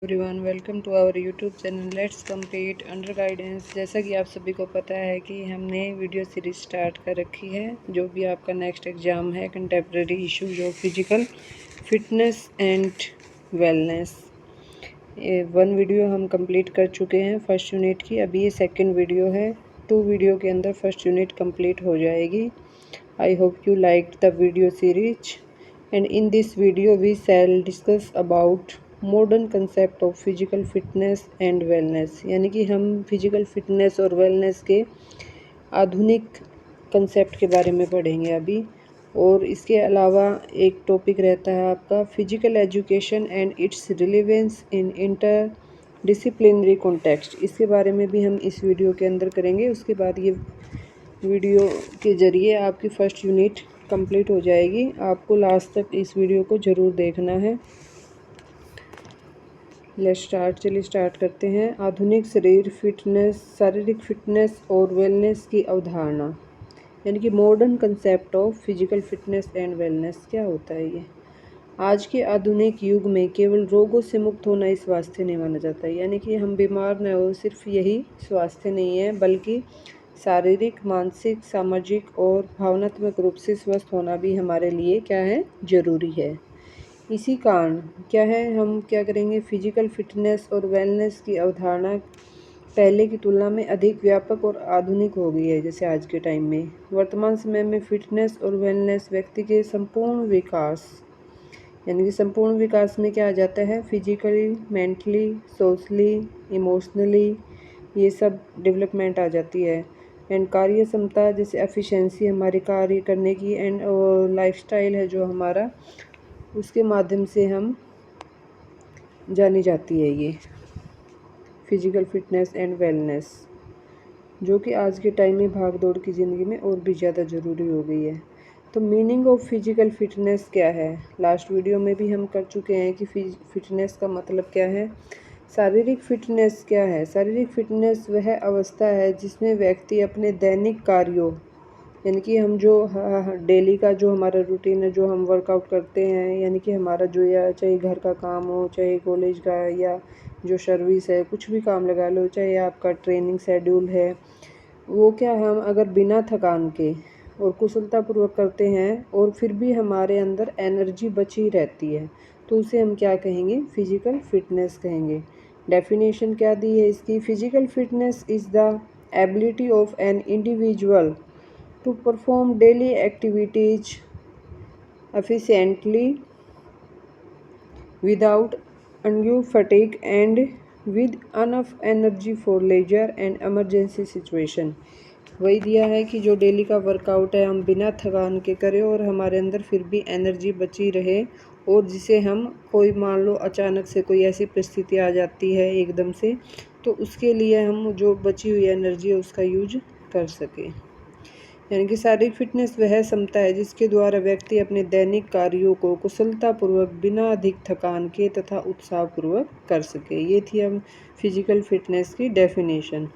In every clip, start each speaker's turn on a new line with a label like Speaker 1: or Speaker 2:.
Speaker 1: Everyone, welcome to our YouTube channel let's complete under guidance. जैसा कि आप सभी को पता है कि हमने वीडियो सीरीज स्टार्ट कर रखी है। जो भी आपका नेक्स्ट एग्ज़ाम है, contemporary issues of physical fitness and wellness, ये 1 वीडियो हम कंप्लीट कर चुके हैं फर्स्ट यूनिट की। अभी ये सेकंड वीडियो है। 2 वीडियो के अंदर फर्स्ट यूनिट कंप्लीट हो जाएगी। I hope you liked the video series and in this video we shall discuss about modern concept of physical fitness and wellness, यानी कि हम फिजिकल फिटनेस और वेलनेस के आधुनिक कंसेप्ट के बारे में पढ़ेंगे अभी। और इसके अलावा एक टॉपिक रहता है आपका physical education and it's relevance in inter disciplinary context. इसके बारे में भी हम इस वीडियो के अंदर करेंगे। उसके बाद ये वीडियो के ज़रिए आपकी फ़र्स्ट यूनिट कंप्लीट हो जाएगी। आपको लास्ट तक इस वीडियो को ज़रूर देखना है। लेट्स स्टार्ट, चलिए स्टार्ट करते हैं। आधुनिक शारीरिक फिटनेस और वेलनेस की अवधारणा, यानी कि modern concept of physical fitness and wellness क्या होता है ये। आज के आधुनिक युग में केवल रोगों से मुक्त होना ही स्वास्थ्य नहीं माना जाता है, यानी कि हम बीमार न हो, सिर्फ यही स्वास्थ्य नहीं है, बल्कि शारीरिक, मानसिक, सामाजिक और भावनात्मक रूप से स्वस्थ होना भी हमारे लिए क्या है, ज़रूरी है। इसी कारण क्या है, हम क्या करेंगे, फिजिकल फिटनेस और वेलनेस की अवधारणा पहले की तुलना में अधिक व्यापक और आधुनिक हो गई है। जैसे आज के टाइम में, वर्तमान समय में फिटनेस और वेलनेस व्यक्ति के संपूर्ण विकास, यानी कि संपूर्ण विकास में क्या आ जाता है, फिजिकली, मेंटली, सोशली, इमोशनली, ये सब डेवलपमेंट आ जाती है। एंड कार्य क्षमता, जैसे एफिशिएंसी हमारी कार्य करने की, एंड लाइफस्टाइल है जो हमारा, उसके माध्यम से हम जानी जाती है ये फिजिकल फिटनेस एंड वेलनेस, जो कि आज के टाइम में भाग दौड़ की ज़िंदगी में और भी ज़्यादा ज़रूरी हो गई है। तो मीनिंग ऑफ फिजिकल फिटनेस क्या है, लास्ट वीडियो में भी हम कर चुके हैं कि फिटनेस का मतलब क्या है। शारीरिक फिटनेस क्या है, शारीरिक फिटनेस वह अवस्था है जिसमें व्यक्ति अपने दैनिक कार्यों, यानी कि हम जो डेली का जो हमारा रूटीन है, जो हम वर्कआउट करते हैं, यानी कि हमारा जो, या चाहे घर का काम हो, चाहे कॉलेज का, या जो सर्विस है, कुछ भी काम लगा लो, चाहे आपका ट्रेनिंग शेड्यूल है, वो क्या हम अगर बिना थकान के और कुशलतापूर्वक करते हैं और फिर भी हमारे अंदर एनर्जी बची रहती है, तो उसे हम क्या कहेंगे, फिजिकल फिटनेस कहेंगे। डेफिनेशन क्या दी है इसकी, physical fitness is the ability of an individual to perform daily activities efficiently without undue fatigue and with enough energy for leisure and emergency situation। वही दिया है कि जो डेली का वर्कआउट है हम बिना थकान के करें और हमारे अंदर फिर भी एनर्जी बची रहे, और जिसे हम, कोई मान लो अचानक से कोई ऐसी परिस्थिति आ जाती है एकदम से, तो उसके लिए हम जो बची हुई एनर्जी है उसका यूज कर सकें। यानी कि शारीरिक फिटनेस वह क्षमता है जिसके द्वारा व्यक्ति अपने दैनिक कार्यों को कुशलतापूर्वक, बिना अधिक थकान के तथा उत्साहपूर्वक कर सके। ये थी हम फिजिकल फिटनेस की डेफिनेशन।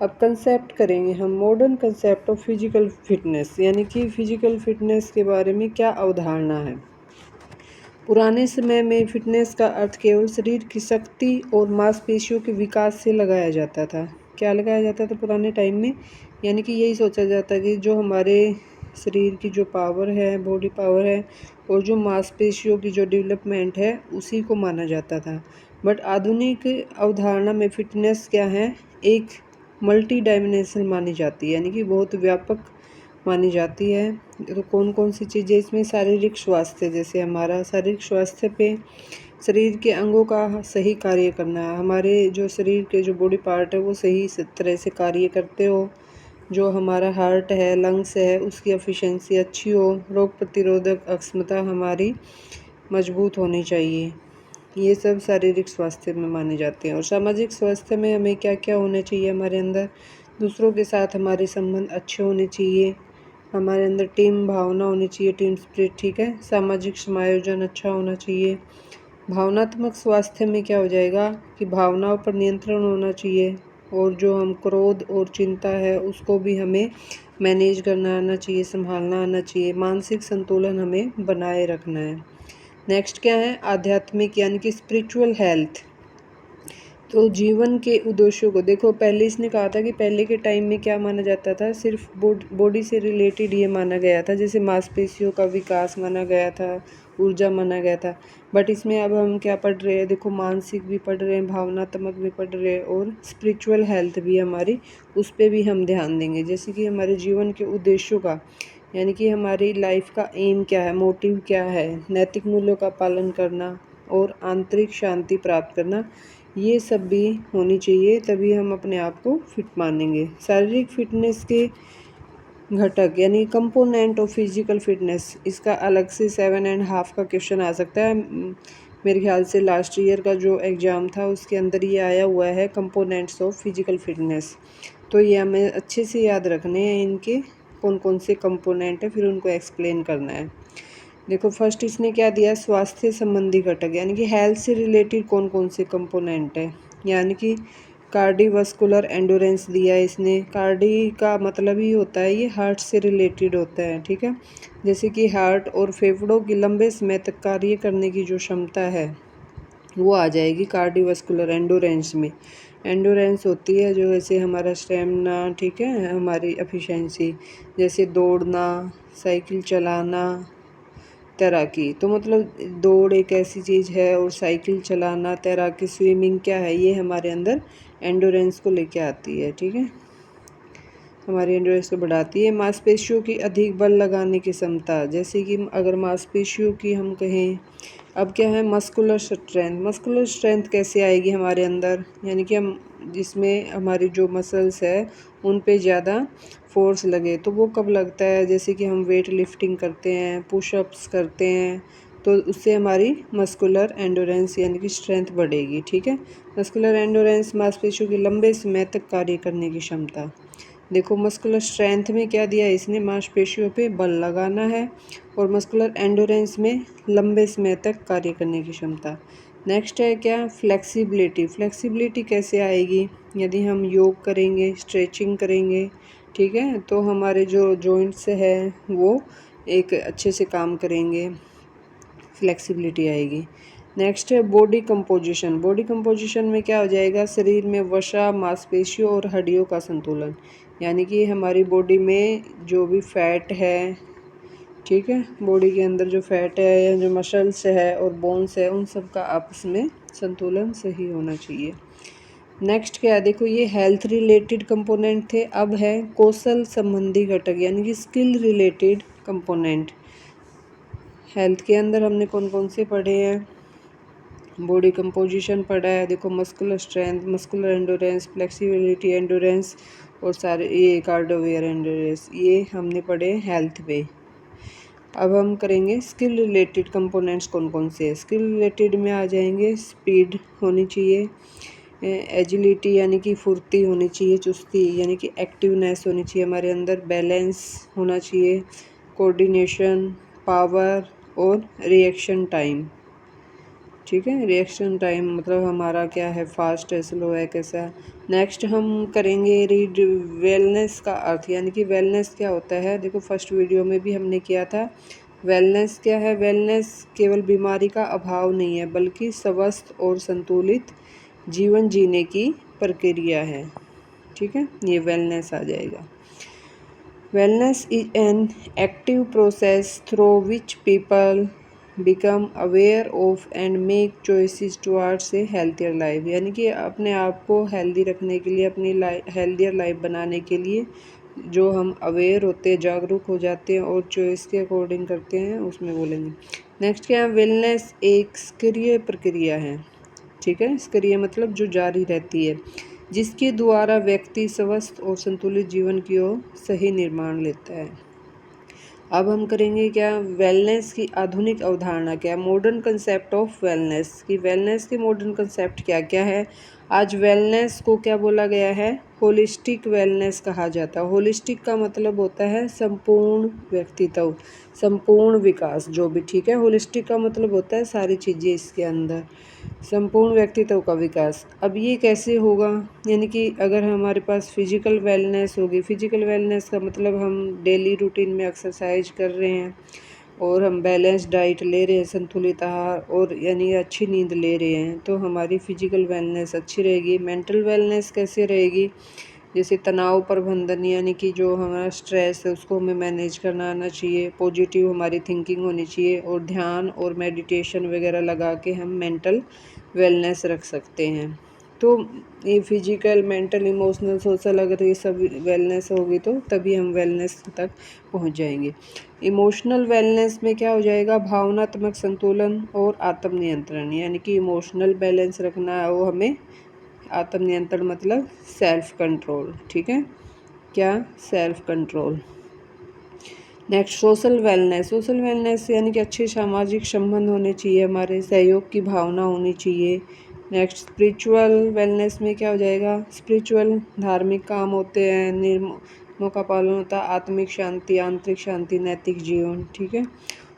Speaker 1: अब कंसेप्ट करेंगे हम, modern concept of physical fitness, यानी कि फिजिकल फिटनेस के बारे में क्या अवधारणा है। पुराने समय में फिटनेस का अर्थ केवल शरीर की शक्ति और मांसपेशियों के विकास से लगाया जाता था। क्या लगाया जाता था पुराने टाइम में, यानी कि यही सोचा जाता है कि जो हमारे शरीर की जो पावर है, बॉडी पावर है, और जो मांसपेशियों की जो डेवलपमेंट है, उसी को माना जाता था। बट आधुनिक अवधारणा में फिटनेस क्या है, एक मल्टी डायमेंशनल मानी जाती है, यानी कि बहुत व्यापक मानी जाती है। तो कौन कौन सी चीज़ें इसमें, शारीरिक स्वास्थ्य, जैसे हमारा शारीरिक स्वास्थ्य पे शरीर के अंगों का सही कार्य करना, हमारे जो शरीर के जो बॉडी पार्ट है वो सही तरह से कार्य करते हो, जो हमारा हार्ट है, लंग्स है, उसकी एफिशिएंसी अच्छी हो, रोग प्रतिरोधक क्षमता हमारी मजबूत होनी चाहिए। ये सब शारीरिक स्वास्थ्य में माने जाते हैं। और सामाजिक स्वास्थ्य में हमें क्या क्या होना चाहिए, हमारे अंदर दूसरों के साथ हमारे संबंध अच्छे होने चाहिए, हमारे अंदर टीम भावना होनी चाहिए, टीम स्पिरिट, ठीक है, सामाजिक समायोजन अच्छा होना चाहिए। भावनात्मक स्वास्थ्य में क्या हो जाएगा कि भावनाओं पर नियंत्रण होना चाहिए, और जो हम क्रोध और चिंता है उसको भी हमें मैनेज करना आना चाहिए, संभालना आना चाहिए। मानसिक संतुलन हमें बनाए रखना है। नेक्स्ट क्या है, आध्यात्मिक, यानी कि स्पिरिचुअल हेल्थ, तो जीवन के उद्देश्यों को देखो, पहले इसने कहा था कि पहले के टाइम में क्या माना जाता था, सिर्फ बॉडी से रिलेटेड ये माना गया था, जैसे मांसपेशियों का विकास माना गया था, ऊर्जा माना गया था। बट इसमें अब हम क्या पढ़ रहे हैं, देखो मानसिक भी पढ़ रहे हैं, भावनात्मक भी पढ़ रहे हैं, और स्पिरिचुअल हेल्थ भी हमारी, उस पर भी हम ध्यान देंगे। जैसे कि हमारे जीवन के उद्देश्यों का, यानी कि हमारी लाइफ का एम क्या है, मोटिव क्या है, नैतिक मूल्यों का पालन करना और आंतरिक शांति प्राप्त करना, ये सब भी होनी चाहिए, तभी हम अपने आप को फिट मानेंगे। शारीरिक फिटनेस के घटक यानी कंपोनेंट ऑफ फिजिकल फिटनेस, इसका अलग से 7.5 का क्वेश्चन आ सकता है। मेरे ख्याल से लास्ट ईयर का जो एग्ज़ाम था उसके अंदर ये आया हुआ है, कंपोनेंट्स ऑफ फिजिकल फिटनेस। तो ये हमें अच्छे से याद रखने हैं, इनके कौन कौन से कंपोनेंट है, फिर उनको एक्सप्लेन करना है। देखो फर्स्ट इसने क्या दिया, स्वास्थ्य संबंधी घटक, यानी कि हेल्थ से रिलेटेड कौन कौन से कंपोनेंट है, यानी कि कार्डियोवास्कुलर एंडोरेंस दिया है इसने। कार्डी का मतलब ही होता है, ये हार्ट से रिलेटेड होता है, ठीक है। जैसे कि हार्ट और फेफड़ों की लंबे समय तक कार्य करने की जो क्षमता है वो आ जाएगी कार्डियोवास्कुलर एंडोरेंस में। एंडोरेंस होती है जो जैसे हमारा स्टेमिना, ठीक है, हमारी एफिशिएंसी, जैसे दौड़ना, साइकिल चलाना, तैराकी। तो मतलब दौड़ एक ऐसी चीज़ है, और साइकिल चलाना, तैराकी, स्विमिंग क्या है, ये हमारे अंदर एंडोरेंस को लेके आती है, ठीक है, हमारी एंडोरेंस को बढ़ाती है। मांसपेशियों की अधिक बल लगाने की क्षमता, जैसे कि अगर मांसपेशियों की हम कहें, अब क्या है, मस्कुलर स्ट्रेंथ। मस्कुलर स्ट्रेंथ कैसे आएगी हमारे अंदर, यानी कि हम जिसमें हमारी जो मसल्स है उन पे ज़्यादा फोर्स लगे, तो वो कब लगता है, जैसे कि हम वेट लिफ्टिंग करते हैं, पुशअप्स करते हैं, तो उससे हमारी मस्कुलर एंडोरेंस यानी कि स्ट्रेंथ बढ़ेगी, ठीक है। मस्कुलर एंडोरेंस मांसपेशियों की लंबे समय तक कार्य करने की क्षमता। देखो मस्कुलर स्ट्रेंथ में क्या दिया है इसने, मांसपेशियों पे बल लगाना है, और मस्कुलर एंडोरेंस में लंबे समय तक कार्य करने की क्षमता। नेक्स्ट है क्या, फ्लेक्सिबिलिटी। फ्लेक्सिबिलिटी कैसे आएगी, यदि हम योग करेंगे, स्ट्रेचिंग करेंगे, ठीक है, तो हमारे जो जॉइंट्स है वो एक अच्छे से काम करेंगे, फ्लेक्सिबिलिटी आएगी। नेक्स्ट है बॉडी कंपोजिशन। बॉडी कंपोजिशन में क्या हो जाएगा, शरीर में वसा, मांसपेशियों और हड्डियों का संतुलन, यानी कि हमारी बॉडी में जो भी फैट है, ठीक है, बॉडी के अंदर जो फैट है या जो मसल्स है और बोन्स है, उन सब का आपस में संतुलन सही होना चाहिए। नेक्स्ट क्या है, देखो ये हेल्थ रिलेटेड कंपोनेंट थे, अब है कौशल संबंधी घटक, यानी कि स्किल रिलेटेड कंपोनेंट। हेल्थ के अंदर हमने कौन कौन से पढ़े हैं, बॉडी कंपोजिशन पढ़ा है, देखो muscular strength, muscular endurance, flexibility, endurance, और सारे ये कार्डियोवेयर एंडोरेंस, ये हमने पढ़े हेल्थ पे। अब हम करेंगे स्किल रिलेटेड कंपोनेंट्स कौन कौन से हैं। स्किल रिलेटेड में आ जाएंगे, स्पीड होनी चाहिए, एजिलिटी यानी कि फुर्ती होनी चाहिए, चुस्ती यानी कि एक्टिवनेस होनी चाहिए हमारे अंदर, बैलेंस होना चाहिए, कोऑर्डिनेशन, पावर, और रिएक्शन टाइम, ठीक है। रिएक्शन टाइम मतलब हमारा क्या है, फास्ट है, स्लो है, कैसा है। नेक्स्ट हम करेंगे रीड वेलनेस का अर्थ, यानी कि वेलनेस क्या होता है। देखो फर्स्ट वीडियो में भी हमने किया था, वेलनेस क्या है, वेलनेस केवल बीमारी का अभाव नहीं है, बल्कि स्वस्थ और संतुलित जीवन जीने की प्रक्रिया है, ठीक है, ये वेलनेस आ जाएगा। Wellness is an active process through which people become aware of and make choices towards a healthier life, यानी कि अपने आप को हेल्दी रखने के लिए, अपनी हेल्दियर लाइफ बनाने के लिए जो हम अवेयर होते हैं, जागरूक हो जाते हैं और चॉइस के अकॉर्डिंग करते हैं, उसमें बोलेंगे। नेक्स्ट क्या है, वेलनेस एक सक्रिय प्रक्रिया है, ठीक है, सक्रिय मतलब जो जारी रहती है, जिसके द्वारा व्यक्ति स्वस्थ और संतुलित जीवन की ओर सही निर्माण लेता है। अब हम करेंगे क्या, वेलनेस की आधुनिक अवधारणा क्या है, मॉडर्न कंसेप्ट ऑफ वेलनेस, की वेलनेस के मॉडर्न कंसेप्ट क्या क्या है। आज वेलनेस को क्या बोला गया है, होलिस्टिक वेलनेस कहा जाता है। होलिस्टिक का मतलब होता है संपूर्ण व्यक्तित्व, संपूर्ण विकास, जो भी, ठीक है। होलिस्टिक का मतलब होता है सारी चीज़ें इसके अंदर, संपूर्ण व्यक्तित्व का विकास। अब ये कैसे होगा, यानी कि अगर हमारे पास फिजिकल वेलनेस होगी, फिजिकल वेलनेस का मतलब हम डेली रूटीन में एक्सरसाइज कर रहे हैं, और हम बैलेंस डाइट ले रहे हैं, संतुलित आहार और यानी अच्छी नींद ले रहे हैं, तो हमारी फिजिकल वेलनेस अच्छी रहेगी। मेंटल वेलनेस कैसे रहेगी? जैसे तनाव प्रबंधन, यानी कि जो हमारा स्ट्रेस है उसको हमें मैनेज करना आना चाहिए, पॉजिटिव हमारी थिंकिंग होनी चाहिए, और ध्यान और मेडिटेशन वगैरह लगा के हम मेंटल वेलनेस रख सकते हैं। तो ये फिजिकल, मेंटल, इमोशनल, सोशल, अगर ये सब वेलनेस होगी तो तभी हम वेलनेस तक पहुंच जाएंगे। इमोशनल वेलनेस में क्या हो जाएगा? भावनात्मक संतुलन और आत्म नियंत्रण, यानी कि इमोशनल बैलेंस रखना है वो हमें। आत्म नियंत्रण मतलब सेल्फ कंट्रोल, ठीक है? क्या? Self control. Next social wellness. Social wellness यानी कि अच्छे सामाजिक संबंध होने चाहिए, हमारे सहयोग की भावना होनी चाहिए। नेक्स्ट स्पिरिचुअल वेलनेस में क्या हो जाएगा? स्पिरिचुअल धार्मिक काम होते हैं, नियमों का पालन होता है, आत्मिक शांति, आंतरिक शांति, नैतिक जीवन, ठीक है?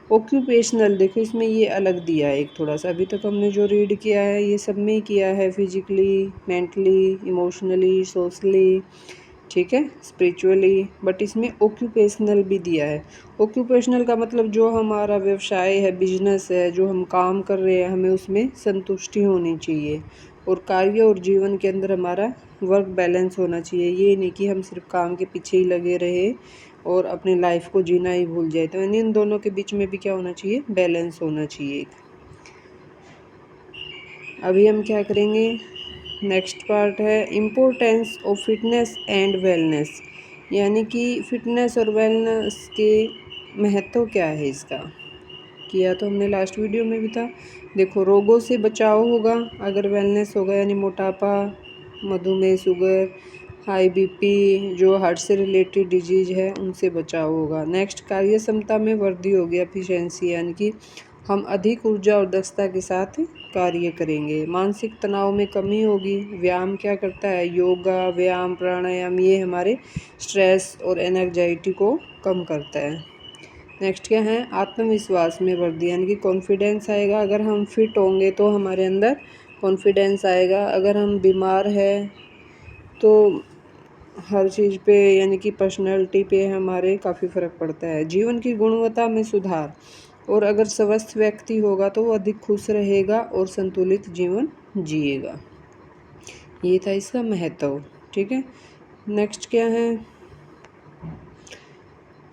Speaker 1: ऑक्यूपेशनल, देखो इसमें ये अलग दिया है एक थोड़ा सा, अभी तक हमने जो रीड किया है ये सब में ही किया है, फिजिकली, मेंटली, इमोशनली, सोशली, ठीक है, स्पिरिचुअली, बट इसमें ऑक्यूपेशनल भी दिया है। ऑक्यूपेशनल का मतलब जो हमारा व्यवसाय है, बिजनेस है, जो हम काम कर रहे हैं, हमें उसमें संतुष्टि होनी चाहिए, और कार्य और जीवन के अंदर हमारा वर्क बैलेंस होना चाहिए। ये नहीं कि हम सिर्फ काम के पीछे ही लगे रहे और अपनी लाइफ को जीना ही भूल जाए। तो इन दोनों के बीच में भी क्या होना चाहिए? बैलेंस होना चाहिए। अभी हम क्या करेंगे? नेक्स्ट पार्ट है importance of fitness and wellness, यानी कि फिटनेस और वेलनेस के महत्व क्या है इसका। किया तो हमने लास्ट वीडियो में भी था। देखो, रोगों से बचाव होगा अगर वेलनेस होगा, यानी मोटापा, मधुमेह, शुगर, हाई बीपी, जो हार्ट से रिलेटेड डिजीज है उनसे बचाव होगा। नेक्स्ट, कार्य क्षमता में वृद्धि होगी, एफिशिएंसी, यानी कि हम अधिक ऊर्जा और दक्षता के साथ कार्य करेंगे। मानसिक तनाव में कमी होगी। व्यायाम क्या करता है? योगा, व्यायाम, प्राणायाम, ये हमारे स्ट्रेस और एनर्जाइटी को कम करता है। नेक्स्ट क्या है? आत्मविश्वास में वृद्धि, यानी कि कॉन्फिडेंस आएगा। अगर हम फिट होंगे तो हमारे अंदर कॉन्फिडेंस आएगा। अगर हम बीमार हैं तो हर चीज़ पे, यानी कि पर्सनैलिटी पे हमारे काफ़ी फ़र्क पड़ता है। जीवन की गुणवत्ता में सुधार, और अगर स्वस्थ व्यक्ति होगा तो वो अधिक खुश रहेगा और संतुलित जीवन जिएगा। ये था इसका महत्व, ठीक है? नेक्स्ट क्या है?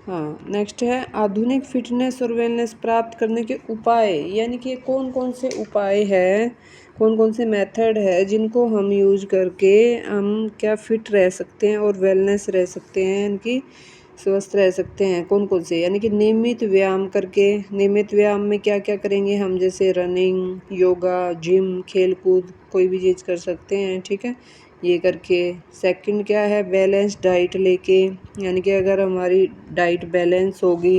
Speaker 1: हाँ, नेक्स्ट है आधुनिक फिटनेस और वेलनेस प्राप्त करने के उपाय, यानी कि कौन कौन से उपाय हैं, कौन कौन से मेथड है जिनको हम यूज करके हम क्या फिट रह सकते हैं और वेलनेस रह सकते हैं, यानी कि स्वस्थ रह सकते हैं। कौन कौन से? यानी कि नियमित व्यायाम करके। नियमित व्यायाम में क्या क्या करेंगे हम? जैसे रनिंग, योगा, जिम, खेल कूद, कोई भी चीज़ कर सकते हैं, ठीक है, ये करके। सेकंड क्या है? बैलेंस डाइट लेके, यानी कि अगर हमारी डाइट बैलेंस होगी,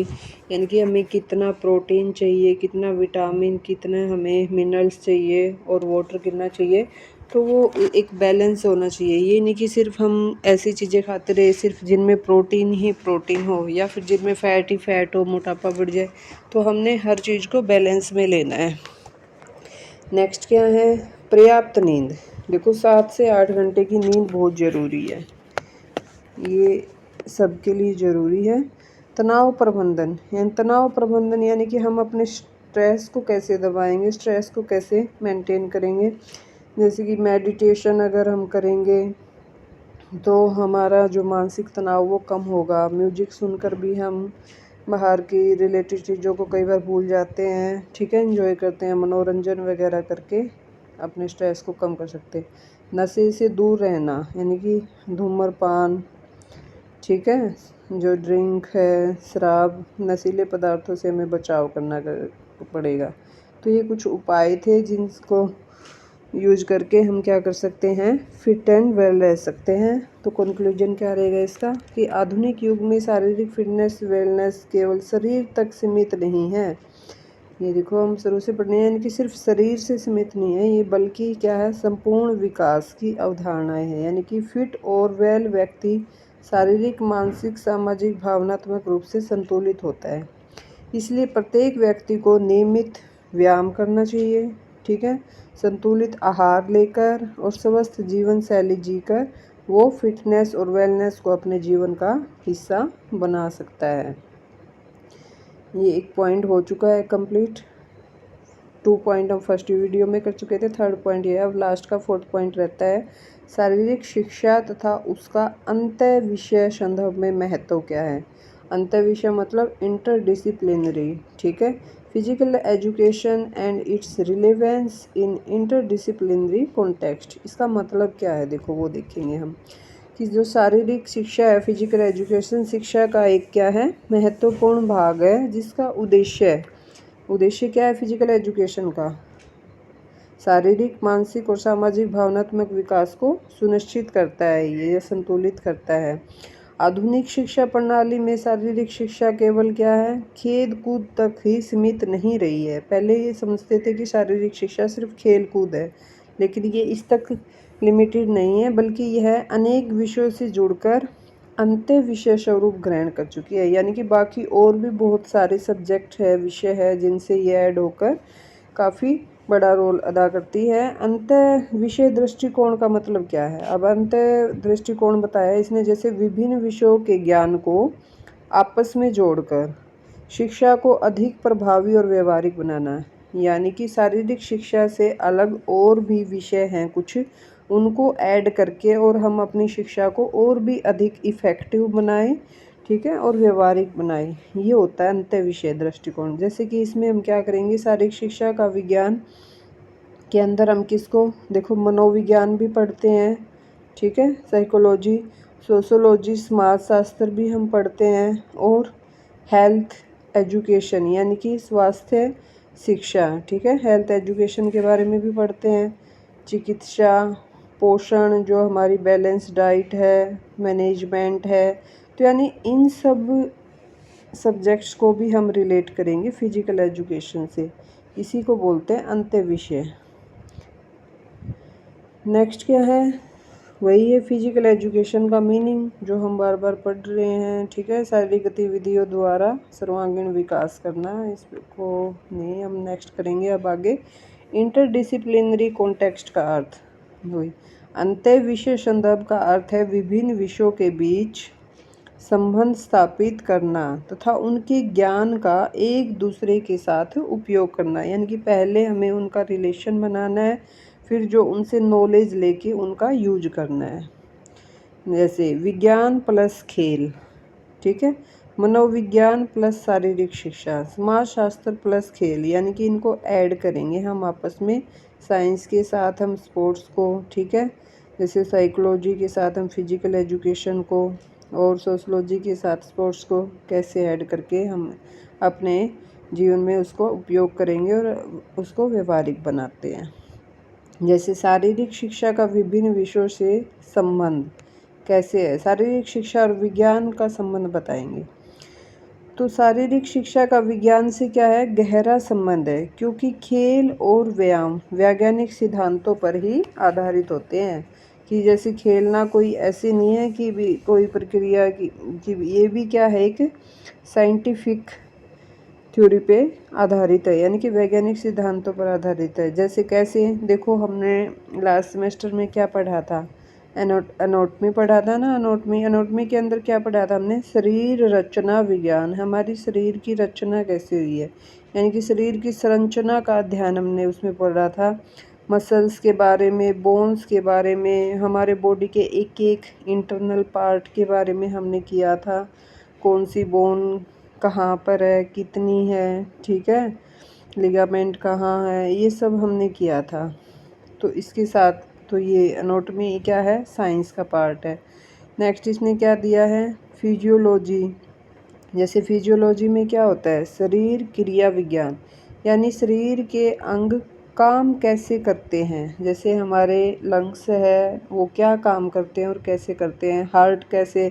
Speaker 1: यानी कि हमें कितना प्रोटीन चाहिए, कितना विटामिन, कितना हमें मिनरल्स चाहिए और वाटर कितना चाहिए, तो वो एक बैलेंस होना चाहिए। ये नहीं कि सिर्फ हम ऐसी चीज़ें खाते रहे सिर्फ जिनमें प्रोटीन ही प्रोटीन हो, या फिर जिनमें फैट ही फैट हो, मोटापा बढ़ जाए। तो हमने हर चीज़ को बैलेंस में लेना है। नेक्स्ट क्या है? पर्याप्त नींद। देखो, 7 से 8 घंटे की नींद बहुत ज़रूरी है, ये सबके लिए ज़रूरी है। तनाव प्रबंधन, यानी कि हम अपने स्ट्रेस को कैसे दबाएंगे, स्ट्रेस को कैसे मेंटेन करेंगे। जैसे कि मेडिटेशन अगर हम करेंगे तो हमारा जो मानसिक तनाव वो कम होगा। म्यूजिक सुनकर भी हम बाहर की रिलेटेड चीज़ों को कई बार भूल जाते हैं, ठीक है, एंजॉय करते हैं, मनोरंजन वगैरह करके अपने स्ट्रेस को कम कर सकते हैं। नशे से दूर रहना, यानी कि धूम्रपान, ठीक है, जो ड्रिंक है, शराब, नशीले पदार्थों से हमें बचाव करना पड़ेगा। तो ये कुछ उपाय थे जिनको यूज करके हम क्या कर सकते हैं? फिट एंड वेल रह सकते हैं। तो कंक्लूजन क्या रहेगा इसका? कि आधुनिक युग में शारीरिक फिटनेस, वेलनेस केवल शरीर तक सीमित नहीं है। ये देखो, हम शुरू से पढ़ने हैं, यानी कि सिर्फ शरीर से सीमित नहीं है ये, बल्कि क्या है? संपूर्ण विकास की अवधारणाएं है। यानी कि फिट और वेल व्यक्ति शारीरिक, मानसिक, सामाजिक, भावनात्मक रूप से संतुलित होता है। इसलिए प्रत्येक व्यक्ति को नियमित व्यायाम करना चाहिए, ठीक है, संतुलित आहार लेकर और स्वस्थ जीवन शैली जीकर वो फिटनेस और वेलनेस को अपने जीवन का हिस्सा बना सकता है। ये एक पॉइंट हो चुका है कंप्लीट। 2 पॉइंट हम फर्स्ट वीडियो में कर चुके थे, थर्ड पॉइंट ये है। अब लास्ट का 4th पॉइंट रहता है शारीरिक शिक्षा तथा उसका अंतः विषय संदर्भ में महत्व क्या है। अंतः विषय मतलब इंटरडिसिप्लिनरी, ठीक है। Physical education and it's relevance in interdisciplinary context. इसका मतलब क्या है, देखो वो देखेंगे हम कि जो शारीरिक शिक्षा है, फिजिकल एजुकेशन शिक्षा का एक क्या है, महत्वपूर्ण भाग है, जिसका उद्देश्य क्या है फिजिकल एजुकेशन का, शारीरिक, मानसिक और सामाजिक भावनात्मक विकास को सुनिश्चित करता है, ये संतुलित करता है। आधुनिक शिक्षा प्रणाली में शारीरिक शिक्षा केवल क्या है, खेल कूद तक ही सीमित नहीं रही है। पहले ये समझते थे कि शारीरिक शिक्षा सिर्फ खेल कूद है, लेकिन ये इस तक लिमिटेड नहीं है, बल्कि यह अनेक विषयों से जुड़कर अंत्य विषय स्वरूप ग्रहण कर चुकी है। यानी कि बाकी और भी बहुत सारे सब्जेक्ट है, विषय है, जिनसे ये ऐड होकर काफ़ी बड़ा रोल अदा करती है। अंतः विषय दृष्टिकोण का मतलब क्या है, अब अंतः दृष्टिकोण बताया इसने, जैसे विभिन्न विषयों के ज्ञान को आपस में जोड़कर शिक्षा को अधिक प्रभावी और व्यवहारिक बनाना। यानी कि शारीरिक शिक्षा से अलग और भी विषय हैं कुछ, उनको ऐड करके और हम अपनी शिक्षा को और भी अधिक इफ़ेक्टिव बनाएं, ठीक है, और व्यवहारिक बनाएं। ये होता है अंतः विषय दृष्टिकोण। जैसे कि इसमें हम क्या करेंगे, शारीरिक शिक्षा का विज्ञान के अंदर हम किसको, देखो मनोविज्ञान भी पढ़ते हैं, ठीक है, साइकोलॉजी, सोशोलॉजी, समाजशास्त्र भी हम पढ़ते हैं, और हेल्थ एजुकेशन यानी कि स्वास्थ्य शिक्षा, ठीक है, हेल्थ एजुकेशन के बारे में भी पढ़ते हैं। चिकित्सा, पोषण, जो हमारी बैलेंस डाइट है, मैनेजमेंट है, तो यानी इन सब सब्जेक्ट्स को भी हम रिलेट करेंगे फिजिकल एजुकेशन से। इसी को बोलते हैं अंत्य विषय। नेक्स्ट क्या है, वही है फिजिकल एजुकेशन का मीनिंग जो हम बार बार पढ़ रहे हैं, ठीक है, शारीरिक गतिविधियों द्वारा सर्वांगीण विकास करना, इसको नहीं हम नेक्स्ट करेंगे। अब आगे इंटरडिसिप्लिनरी कॉन्टेक्स्ट का अर्थ, वही अंत्य विषय संदर्भ का अर्थ है विभिन्न विषयों के बीच संबंध स्थापित करना तथा उनके ज्ञान का एक दूसरे के साथ उपयोग करना। यानी कि पहले हमें उनका रिलेशन बनाना है, फिर जो उनसे नॉलेज लेके उनका यूज करना है। जैसे विज्ञान प्लस खेल, ठीक है, मनोविज्ञान प्लस शारीरिक शिक्षा, समाजशास्त्र प्लस खेल, यानी कि इनको ऐड करेंगे हम आपस में। साइंस के साथ हम स्पोर्ट्स को, ठीक है, जैसे साइकोलॉजी के साथ हम फिजिकल एजुकेशन को, और सोशलॉजी के साथ स्पोर्ट्स को कैसे ऐड करके हम अपने जीवन में उसको उपयोग करेंगे और उसको व्यवहारिक बनाते हैं। जैसे शारीरिक शिक्षा का विभिन्न विषयों से संबंध कैसे है, शारीरिक शिक्षा और विज्ञान का संबंध बताएंगे। तो शारीरिक शिक्षा का विज्ञान से क्या है, गहरा संबंध है, क्योंकि खेल और व्यायाम वैज्ञानिक सिद्धांतों पर ही आधारित होते हैं। कि जैसे खेलना कोई ऐसे नहीं है कि भी कोई प्रक्रिया की, ये भी क्या है, एक साइंटिफिक थ्योरी पे आधारित है, यानी कि वैज्ञानिक सिद्धांतों पर आधारित है। जैसे कैसे, देखो हमने लास्ट सेमेस्टर में क्या पढ़ा था, एनाटॉमी पढ़ा था ना, एनाटॉमी के अंदर क्या पढ़ा था हमने, शरीर रचना विज्ञान, हमारी शरीर की रचना कैसे हुई है, यानी कि शरीर की संरचना का अध्ययन हमने उसमें पढ़ा था। मसल्स के बारे में, बोन्स के बारे में, हमारे बॉडी के एक एक इंटरनल पार्ट के बारे में हमने किया था, कौन सी बोन कहाँ पर है, कितनी है, ठीक है, लिगामेंट कहाँ है, ये सब हमने किया था। तो इसके साथ तो ये एनाटॉमी क्या है, साइंस का पार्ट है। नेक्स्ट इसने क्या दिया है, फिजियोलॉजी। जैसे फिजियोलॉजी में क्या होता है, शरीर क्रिया विज्ञान, यानी शरीर के अंग काम कैसे करते हैं। जैसे हमारे लंग्स है, वो क्या काम करते हैं और कैसे करते हैं। हार्ट कैसे,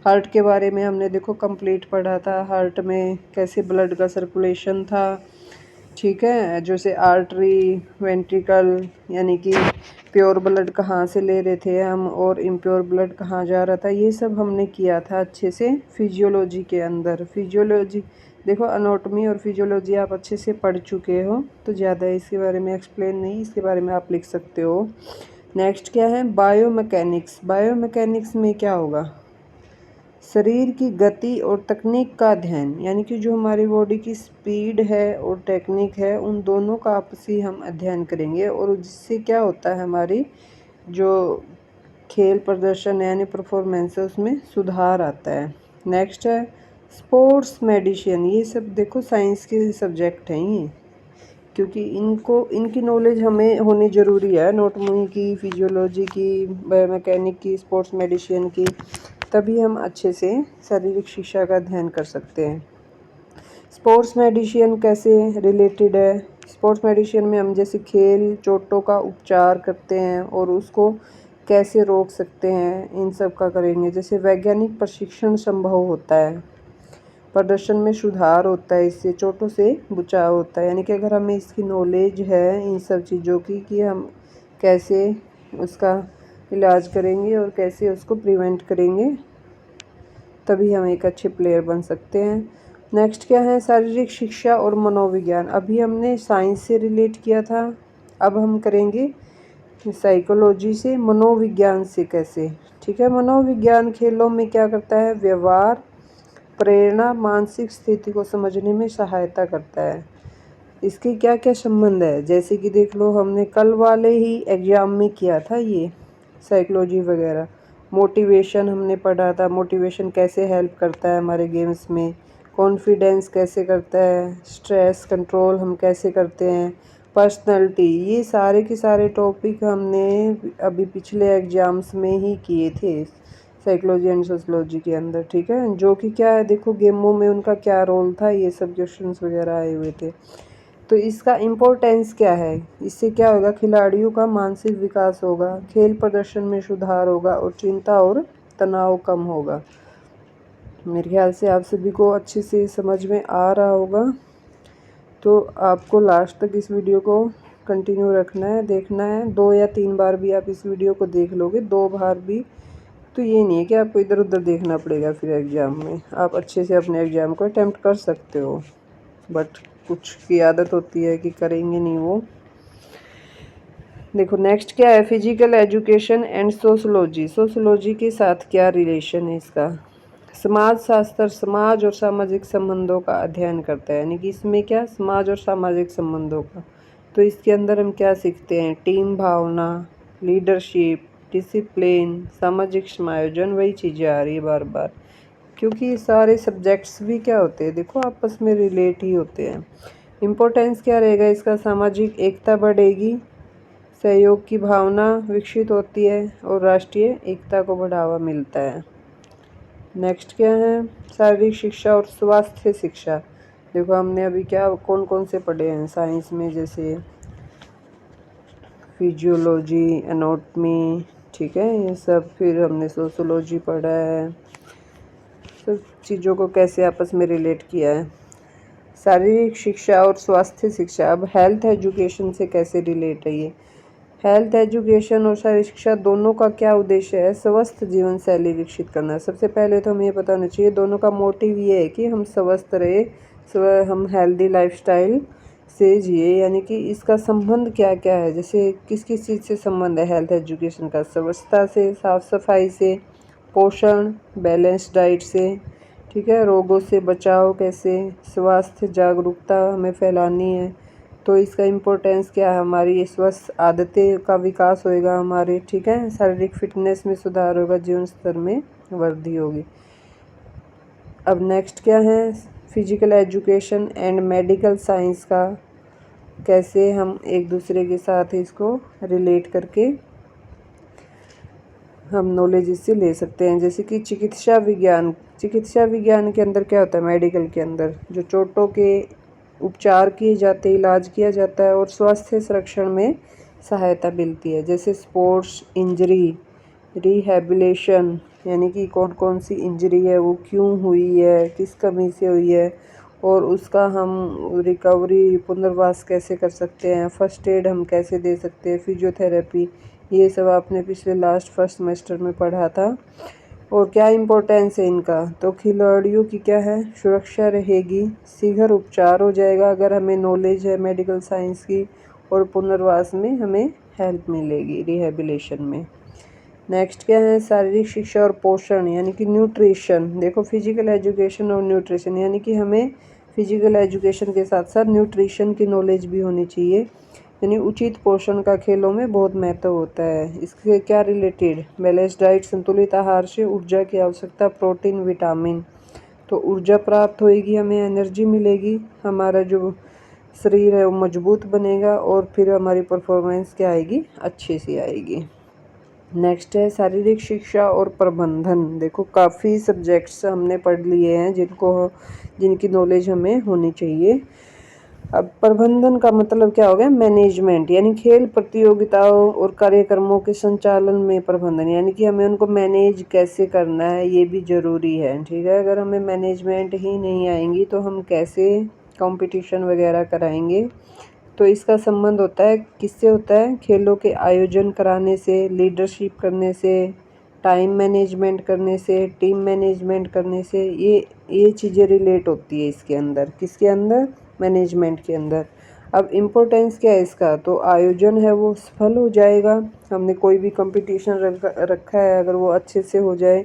Speaker 1: हार्ट के बारे में हमने देखो कंप्लीट पढ़ा था, हार्ट में कैसे ब्लड का सर्कुलेशन था, ठीक है, जैसे आर्टरी, वेंट्रिकल, यानी कि प्योर ब्लड कहाँ से ले रहे थे हम और इम्प्योर ब्लड कहाँ जा रहा था, ये सब हमने किया था अच्छे से फिजियोलॉजी के अंदर। फिजियोलॉजी देखो, एनाटॉमी और फिजियोलॉजी आप अच्छे से पढ़ चुके हो, तो ज़्यादा इसके बारे में एक्सप्लेन नहीं, इसके बारे में आप लिख सकते हो। नेक्स्ट क्या है, बायोमैकेनिक्स। बायोमैकेनिक्स में क्या होगा, शरीर की गति और तकनीक का अध्ययन, यानी कि जो हमारी बॉडी की स्पीड है और टेक्निक है उन दोनों का आपसी हम अध्ययन करेंगे, और जिससे क्या होता है हमारी जो खेल प्रदर्शन यानी परफॉर्मेंस है उसमें सुधार आता है। नेक्स्ट है स्पोर्ट्स मेडिसिन। ये सब देखो साइंस के सब्जेक्ट हैं ये, क्योंकि इनकी नॉलेज हमें होनी ज़रूरी है, एनाटॉमी की, फिजियोलॉजी की, बायोमैकेनिक की, स्पोर्ट्स मेडिसिन की, तभी हम अच्छे से शारीरिक शिक्षा का अध्ययन कर सकते हैं। स्पोर्ट्स मेडिसिन कैसे रिलेटेड है? स्पोर्ट्स मेडिसिन में हम जैसे खेल चोटों का उपचार करते हैं और उसको कैसे रोक सकते हैं, इन सब का करेंगे। जैसे वैज्ञानिक प्रशिक्षण संभव होता है, प्रदर्शन में सुधार होता है, इससे चोटों से बचाव होता है। यानी कि अगर हमें इसकी नॉलेज है इन सब चीज़ों की कि हम कैसे उसका इलाज करेंगे और कैसे उसको प्रिवेंट करेंगे, तभी हम एक अच्छे प्लेयर बन सकते हैं। नेक्स्ट क्या है? शारीरिक शिक्षा और मनोविज्ञान। अभी हमने साइंस से रिलेट किया था, अब हम करेंगे साइकोलॉजी से, मनोविज्ञान से कैसे। ठीक है, मनोविज्ञान खेलों में क्या करता है? व्यवहार, प्रेरणा, मानसिक स्थिति को समझने में सहायता करता है। इसके क्या क्या संबंध है? जैसे कि देख लो, हमने कल वाले ही एग्जाम में किया था ये साइकोलॉजी वगैरह। मोटिवेशन हमने पढ़ा था, मोटिवेशन कैसे हेल्प करता है हमारे गेम्स में, कॉन्फिडेंस कैसे करता है, स्ट्रेस कंट्रोल हम कैसे करते हैं, पर्सनैलिटी, ये सारे के सारे टॉपिक हमने अभी पिछले एग्ज़ाम्स में ही किए थे साइकोलॉजी एंड सोशलॉजी के अंदर। ठीक है, जो कि क्या है, देखो गेमों में उनका क्या रोल था, ये सब क्वेश्चंस वगैरह आए हुए थे। तो इसका इम्पोर्टेंस क्या है? इससे क्या होगा? खिलाड़ियों का मानसिक विकास होगा, खेल प्रदर्शन में सुधार होगा और चिंता और तनाव कम होगा। मेरे ख्याल से आप सभी को अच्छे से समझ में आ रहा होगा। तो आपको लास्ट तक इस वीडियो को कंटिन्यू रखना है, देखना है। 2 या 3 बार भी आप इस वीडियो को देख लोगे, 2 बार भी, तो ये नहीं है कि आपको इधर उधर देखना पड़ेगा फिर एग्ज़ाम में। आप अच्छे से अपने एग्ज़ाम को अटेम्प्ट कर सकते हो, बट कुछ की आदत होती है कि करेंगे नहीं वो। देखो नेक्स्ट क्या है? Physical education and sociology. Sociology के साथ क्या रिलेशन है इसका? समाज शास्त्र समाज और सामाजिक संबंधों का अध्ययन करता है, यानी कि इसमें क्या, समाज और सामाजिक संबंधों का। तो इसके अंदर हम क्या सीखते हैं? टीम भावना, लीडरशिप, डिसिप्लिन, सामाजिक समायोजन, वही चीज़ें आ रही है बार बार, क्योंकि ये सारे सब्जेक्ट्स भी क्या होते हैं, देखो आपस में रिलेट ही होते हैं। इम्पोर्टेंस क्या रहेगा इसका? सामाजिक एकता बढ़ेगी, सहयोग की भावना विकसित होती है और राष्ट्रीय एकता को बढ़ावा मिलता है। नेक्स्ट क्या है? शारीरिक शिक्षा और स्वास्थ्य शिक्षा। देखो हमने अभी क्या कौन कौन से पढ़े हैं साइंस में, जैसे फिजियोलॉजी, एनाटॉमी, ठीक है, ये सब। फिर हमने सोशोलॉजी पढ़ा है, सब चीज़ों को कैसे आपस में रिलेट किया है। शारीरिक शिक्षा और स्वास्थ्य शिक्षा, अब हेल्थ एजुकेशन से कैसे रिलेट है ये? हेल्थ एजुकेशन और शारीरिक शिक्षा दोनों का क्या उद्देश्य है? स्वस्थ जीवन शैली विकसित करना। सबसे पहले तो हमें ये पता होना चाहिए, दोनों का मोटिव ये है कि हम स्वस्थ रहे, हम हेल्दी लाइफस्टाइल से जिए। यानी कि इसका संबंध क्या क्या है? जैसे किस किस चीज़ से संबंध है हेल्थ एजुकेशन का? स्वच्छता से, साफ सफाई से, पोषण, बैलेंस डाइट से, ठीक है, रोगों से बचाव कैसे, स्वास्थ्य जागरूकता हमें फैलानी है। तो इसका इम्पोर्टेंस क्या है? हमारी स्वस्थ आदतें का विकास होएगा हमारे, ठीक है, शारीरिक फिटनेस में सुधार होगा, जीवन स्तर में वृद्धि होगी। अब नेक्स्ट क्या है? Physical education and medical science का कैसे हम एक दूसरे के साथ इसको रिलेट करके हम नॉलेज इससे ले सकते हैं। जैसे कि चिकित्सा विज्ञान, चिकित्सा विज्ञान के अंदर क्या होता है? मेडिकल के अंदर जो चोटों के उपचार किए जाते हैं, इलाज किया जाता है और स्वास्थ्य संरक्षण में सहायता मिलती है। जैसे स्पोर्ट्स इंजरी रिहैबिलिटेशन, यानी कि कौन कौन सी इंजरी है, वो क्यों हुई है, किस कमी से हुई है, और उसका हम रिकवरी पुनर्वास कैसे कर सकते हैं, फर्स्ट एड हम कैसे दे सकते हैं, फिजियोथेरेपी, ये सब आपने पिछले लास्ट फर्स्ट सेमेस्टर में पढ़ा था। और क्या इम्पोर्टेंस है इनका? तो खिलाड़ियों की क्या है? सुरक्षा रहेगी, शीघ्र उपचार हो जाएगा अगर हमें नॉलेज है मेडिकल साइंस की, और पुनर्वास में हमें हेल्प मिलेगी रिहैबिलिटेशन में। नेक्स्ट क्या है, शारीरिक शिक्षा और पोषण यानी कि न्यूट्रिशन। देखो फिजिकल एजुकेशन और न्यूट्रिशन यानी कि हमें फिजिकल एजुकेशन के साथ साथ न्यूट्रिशन की नॉलेज भी होनी चाहिए, यानी उचित पोषण का खेलों में बहुत महत्व होता है। इसके क्या रिलेटेड, बैलेंस डाइट, संतुलित आहार से ऊर्जा की आवश्यकता, प्रोटीन, विटामिन, तो ऊर्जा प्राप्त होएगी, हमें एनर्जी मिलेगी, हमारा जो शरीर है वो मजबूत बनेगा और फिर हमारी परफॉर्मेंस क्या आएगी, अच्छी सी आएगी। नेक्स्ट है शारीरिक शिक्षा और प्रबंधन। देखो काफ़ी सब्जेक्ट्स हमने पढ़ लिए हैं जिनकी नॉलेज हमें होनी चाहिए। अब प्रबंधन का मतलब क्या हो गया, मैनेजमेंट, यानी खेल प्रतियोगिताओं और कार्यक्रमों के संचालन में प्रबंधन, यानी कि हमें उनको मैनेज कैसे करना है ये भी ज़रूरी है। ठीक है, अगर हमें मैनेजमेंट ही नहीं आएंगी तो हम कैसे कंपटीशन वगैरह कराएंगे। तो इसका संबंध होता है किससे होता है, खेलों के आयोजन कराने से, लीडरशिप करने से, टाइम मैनेजमेंट करने से, टीम मैनेजमेंट करने से, ये चीज़ें रिलेट होती है इसके अंदर, किसके अंदर, मैनेजमेंट के अंदर। अब इम्पोर्टेंस क्या है इसका, तो आयोजन है वो सफल हो जाएगा, हमने कोई भी कंपटीशन रखा है अगर वो अच्छे से हो जाए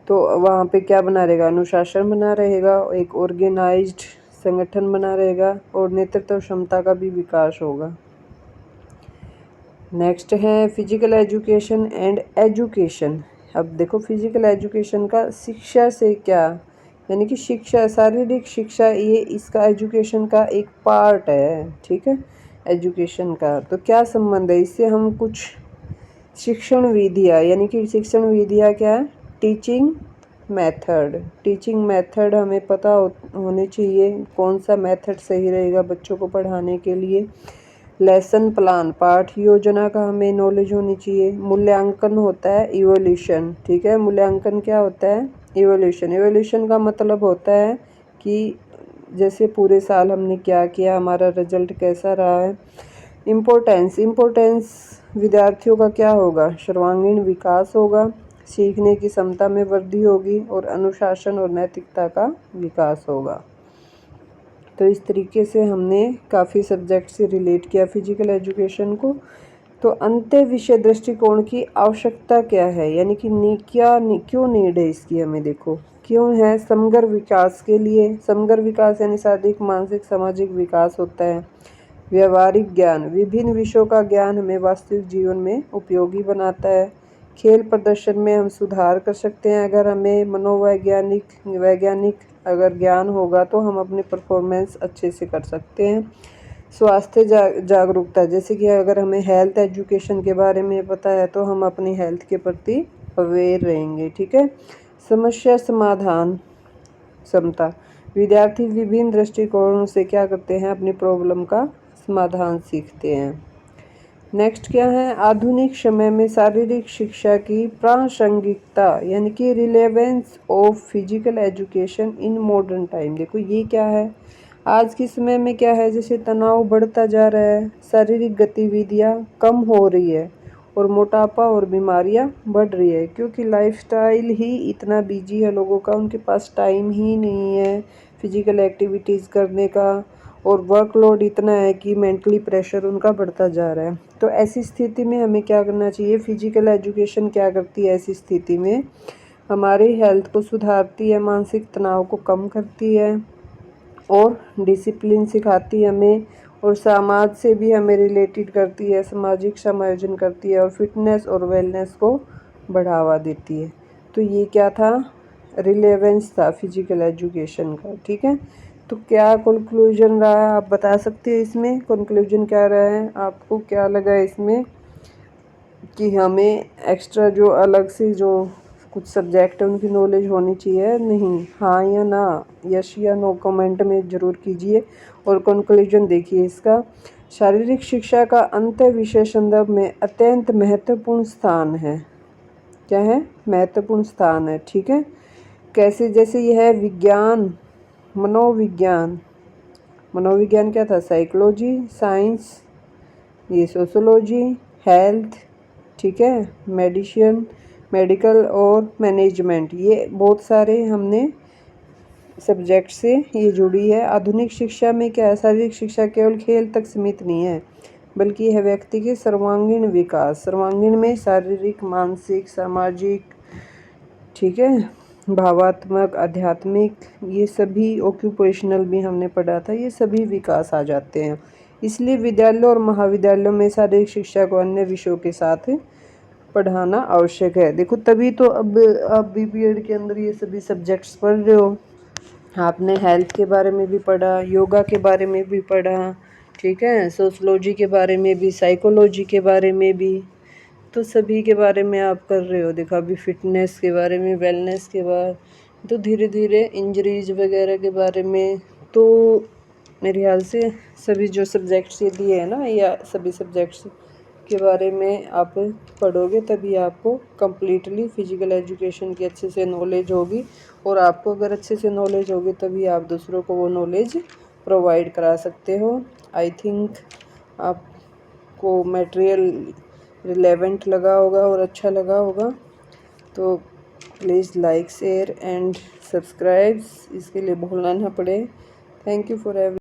Speaker 1: तो वहाँ पे क्या बना रहेगा, अनुशासन बना रहेगा, एक ऑर्गेनाइज्ड संगठन बना रहेगा और नेतृत्व क्षमता का भी विकास होगा। नेक्स्ट है फिजिकल एजुकेशन एंड एजुकेशन। अब देखो फिजिकल एजुकेशन का शिक्षा से क्या, यानी कि शिक्षा, शारीरिक शिक्षा, ये इसका एजुकेशन का एक पार्ट है। ठीक है, एजुकेशन का तो क्या संबंध है इससे, हम कुछ शिक्षण विधियाँ, यानी कि शिक्षण विधियाँ क्या है, टीचिंग मेथड हमें पता होने चाहिए, कौन सा मेथड सही रहेगा बच्चों को पढ़ाने के लिए। लेसन प्लान, पाठ योजना का हमें नॉलेज होनी चाहिए। मूल्यांकन होता है इवोल्यूशन। ठीक है, मूल्यांकन क्या होता है, इवोल्यूशन का मतलब होता है कि जैसे पूरे साल हमने क्या किया, हमारा रिजल्ट कैसा रहा है। इम्पोर्टेंस विद्यार्थियों का क्या होगा, सर्वांगीण विकास होगा, सीखने की क्षमता में वृद्धि होगी और अनुशासन और नैतिकता का विकास होगा। तो इस तरीके से हमने काफ़ी सब्जेक्ट से रिलेट किया फिजिकल एजुकेशन को। तो अंत्य विषय दृष्टिकोण की आवश्यकता क्या है, यानी कि क्यों नीड है इसकी, हमें देखो क्यों है, समग्र विकास के लिए। समग्र विकास यानी शारीरिक, मानसिक, सामाजिक विकास होता है। व्यवहारिक ज्ञान, विभिन्न विषयों का ज्ञान हमें वास्तविक जीवन में उपयोगी बनाता है। खेल प्रदर्शन में हम सुधार कर सकते हैं, अगर हमें वैज्ञानिक अगर ज्ञान होगा तो हम अपनी परफॉर्मेंस अच्छे से कर सकते हैं। स्वास्थ्य जागरूकता, जैसे कि अगर हमें हेल्थ एजुकेशन के बारे में पता है तो हम अपनी हेल्थ के प्रति अवेयर रहेंगे। ठीक है, समस्या समाधान क्षमता, विद्यार्थी विभिन्न दृष्टिकोणों से क्या करते हैं, अपनी प्रॉब्लम का समाधान सीखते हैं। नेक्स्ट क्या है, आधुनिक समय में शारीरिक शिक्षा की प्रासंगिकता, यानी कि relevance of physical education in modern time. देखो ये क्या है, आज के समय में क्या है, जैसे तनाव बढ़ता जा रहा है, शारीरिक गतिविधियाँ कम हो रही है और मोटापा और बीमारियाँ बढ़ रही है, क्योंकि लाइफस्टाइल ही इतना बिजी है लोगों का, उनके पास टाइम ही नहीं है फिजिकल एक्टिविटीज़ करने का, और वर्कलोड इतना है कि मेंटली प्रेशर उनका बढ़ता जा रहा है। तो ऐसी स्थिति में हमें क्या करना चाहिए, फिजिकल एजुकेशन क्या करती है, ऐसी स्थिति में हमारी हेल्थ को सुधारती है, मानसिक तनाव को कम करती है और डिसिप्लिन सिखाती है हमें, और समाज से भी हमें रिलेटेड करती है, सामाजिक समायोजन करती है और फिटनेस और वेलनेस को बढ़ावा देती है। तो ये क्या था, रिलेवेंस था फिजिकल एजुकेशन का। ठीक है, तो क्या कंक्लूजन रहा है, आप बता सकते हैं इसमें कंक्लूजन क्या रहा है, आपको क्या लगा इसमें कि हमें एक्स्ट्रा जो अलग से जो कुछ सब्जेक्ट है उनकी नॉलेज होनी चाहिए, नहीं, हाँ या ना, यस या नो कमेंट में ज़रूर कीजिए। और कंक्लूजन देखिए इसका, शारीरिक शिक्षा का अंत विषय संदर्भ में अत्यंत महत्वपूर्ण स्थान है। क्या है, महत्वपूर्ण स्थान है। ठीक है, कैसे, जैसे यह है विज्ञान, मनोविज्ञान क्या था, साइकोलॉजी, साइंस, ये सोशोलॉजी, हेल्थ, ठीक है, मेडिकल और मैनेजमेंट, ये बहुत सारे हमने सब्जेक्ट से ये जुड़ी है। आधुनिक शिक्षा में क्या है, शारीरिक शिक्षा केवल खेल तक सीमित नहीं है, बल्कि यह व्यक्ति के सर्वांगीण विकास, सर्वांगीण में शारीरिक, मानसिक, सामाजिक, ठीक है, भावात्मक, आध्यात्मिक, ये सभी, ऑक्यूपेशनल भी हमने पढ़ा था, ये सभी विकास आ जाते हैं। इसलिए विद्यालयों और महाविद्यालयों में शारीरिक शिक्षा को अन्य विषयों के साथ पढ़ाना आवश्यक है। देखो तभी तो अब आप बीपीएड के अंदर ये सभी सब्जेक्ट्स पढ़ रहे हो। आपने हेल्थ के बारे में भी पढ़ा, योगा के बारे में भी पढ़ा, ठीक है, सोशलॉजी के बारे में भी, साइकोलॉजी के बारे में भी, तो सभी के बारे में आप कर रहे हो। देखो अभी फिटनेस के बारे में, वेलनेस के बारे, तो धीरे धीरे इंजरीज वगैरह के बारे में, तो मेरे ख्याल से सभी जो सब्जेक्ट्स ये दिए हैं ना, या सभी सब्जेक्ट्स के बारे में आप पढ़ोगे तभी आपको कम्प्लीटली फिजिकल एजुकेशन की अच्छे से नॉलेज होगी। और आपको अगर अच्छे से नॉलेज होगी तभी आप दूसरों को वो नॉलेज प्रोवाइड करा सकते हो। आई थिंक आपको मटेरियल रिलेवेंट लगा होगा और अच्छा लगा होगा, तो please like, share and subscribe, इसके लिए भूलना ना पड़े। Thank you for every